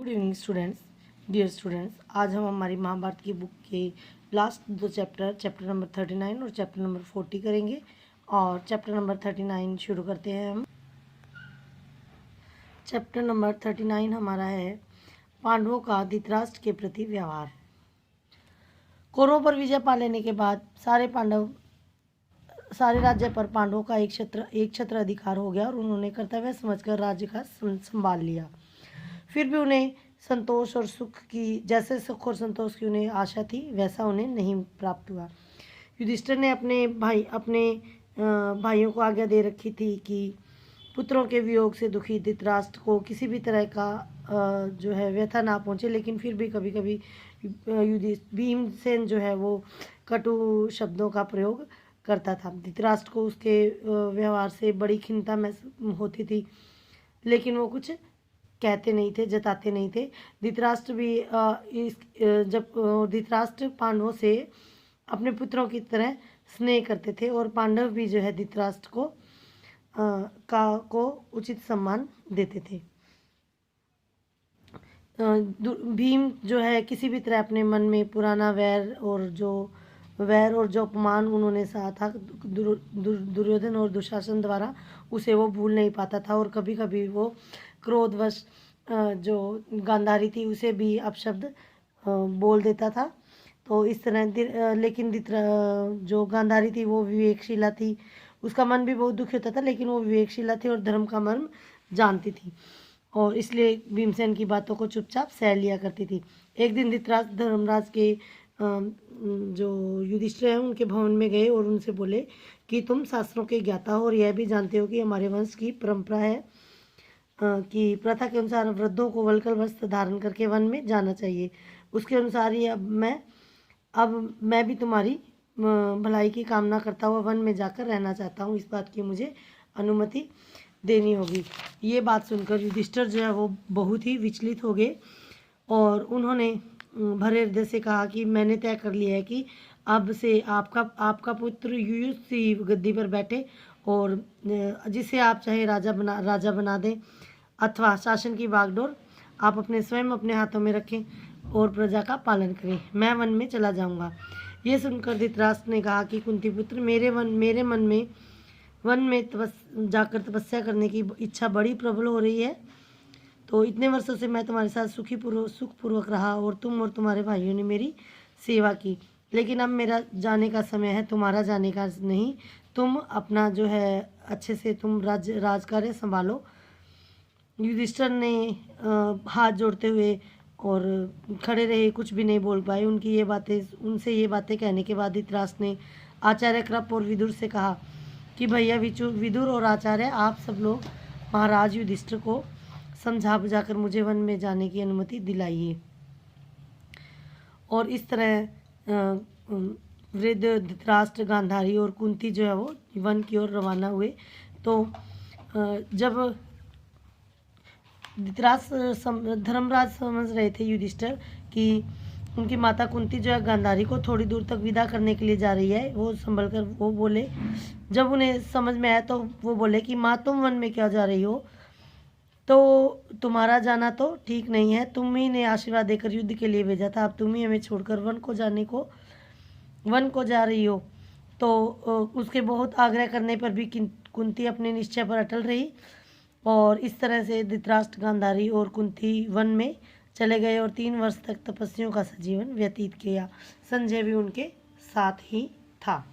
Good evening students, dear students. आज हम हमारी महाभारत की बुक के लास्ट दो चैप्टर नंबर 39 और चैप्टर नंबर 40 करेंगे। और चैप्टर नंबर 39 शुरू करते हैं हम। चैप्टर नंबर 39 हमारा है पांडवों का धृतराष्ट्र के प्रति व्यवहार। कौरवों पर विजय पा लेने के बाद सारे राज्य पर पांडवों का एक छत्र अधिकार हो गया और उन्होंने कर्तव्य समझकर राज्य का संभाल लिया। फिर भी उन्हें संतोष और जैसे सुख और संतोष की उन्हें आशा थी वैसा उन्हें नहीं प्राप्त हुआ। युधिष्ठिर ने अपने भाइयों को आज्ञा दे रखी थी कि पुत्रों के वियोग से दुखी धृतराष्ट्र को किसी भी तरह का जो है व्यथा ना पहुंचे, लेकिन फिर भी कभी कभी भीमसेन जो है वो कटु शब्दों का प्रयोग करता था। धृतराष्ट्र को उसके व्यवहार से बड़ी खिन्नता महसूस होती थी, लेकिन वो कुछ कहते नहीं थे, जताते नहीं थे। धृतराष्ट्र भी जब धृतराष्ट्र पांडवों से अपने पुत्रों की तरह स्नेह करते थे और पांडव भी जो है धृतराष्ट्र को उचित सम्मान देते थे। भीम जो है किसी भी तरह अपने मन में पुराना वैर और जो अपमान उन्होंने सहा था दुर्योधन और दुशासन द्वारा, उसे वो भूल नहीं पाता था। और कभी कभी वो क्रोधवश जो गांधारी थी उसे भी अपशब्द बोल देता था। तो इस तरह लेकिन जो गांधारी थी वो विवेकशीला थी, उसका मन भी बहुत दुखी होता था, लेकिन वो विवेकशीला थी और धर्म का मर्म जानती थी और इसलिए भीमसेन की बातों को चुपचाप सह लिया करती थी। एक दिन धृतराष्ट्र धर्मराज के जो युधिष्ठिर हैं उनके भवन में गए और उनसे बोले कि तुम शास्त्रों के ज्ञाता हो और यह भी जानते हो कि हमारे वंश की परंपरा है कि प्रथा के अनुसार वृद्धों को वल्कल वस्त्र धारण करके वन में जाना चाहिए। उसके अनुसार ही अब मैं भी तुम्हारी भलाई की कामना करता हुआ वन में जाकर रहना चाहता हूँ। इस बात की मुझे अनुमति देनी होगी। ये बात सुनकर युधिष्ठिर जो है वो बहुत ही विचलित हो गए और उन्होंने भरे हृदय से कहा कि मैंने तय कर लिया है कि अब से आपका पुत्र युयुत्सु गद्दी पर बैठे और जिसे आप चाहे राजा बना दें अथवा शासन की बागडोर आप स्वयं अपने हाथों में रखें और प्रजा का पालन करें। मैं वन में चला जाऊंगा। ये सुनकर धृतराष्ट्र ने कहा कि कुंती पुत्र, मेरे मन में वन में जाकर तपस्या करने की इच्छा बड़ी प्रबल हो रही है। तो इतने वर्षों से मैं तुम्हारे साथ सुखपूर्वक रहा और तुम और तुम्हारे भाइयों ने मेरी सेवा की, लेकिन अब मेरा जाने का समय है, तुम्हारा जाने का नहीं। तुम अपना जो है अच्छे से तुम राज कार्य संभालो। युधिष्ठिर ने हाथ जोड़ते हुए और खड़े रहे, कुछ भी नहीं बोल पाए। उनसे ये बातें कहने के बाद धृतराष्ट्र ने आचार्य कृप और विदुर से कहा कि भैया विदुर और आचार्य, आप सब लोग महाराज युधिष्ठिर को समझा बुझाकर मुझे वन में जाने की अनुमति दिलाइए। और इस तरह वृद्ध धृतराष्ट्र, गांधारी और कुंती जो है वो वन की ओर रवाना हुए। तो जब धर्मराज समझ रहे थे युधिष्ठिर कि उनकी माता कुंती जो है गांधारी को थोड़ी दूर तक विदा करने के लिए जा रही है, वो संभल कर वो बोले, जब उन्हें समझ में आया तो वो बोले कि माँ तुम वन में क्यों जा रही हो? तो तुम्हारा जाना तो ठीक नहीं है, तुम ही ने आशीर्वाद देकर युद्ध के लिए भेजा था, अब तुम ही हमें छोड़कर वन को जा रही हो। तो उसके बहुत आग्रह करने पर भी कुंती अपने निश्चय पर अटल रही और इस तरह से धृतराष्ट्र, गांधारी और कुंती वन में चले गए और 3 वर्ष तक तपस्वियों का सजीवन व्यतीत किया। संजय भी उनके साथ ही था।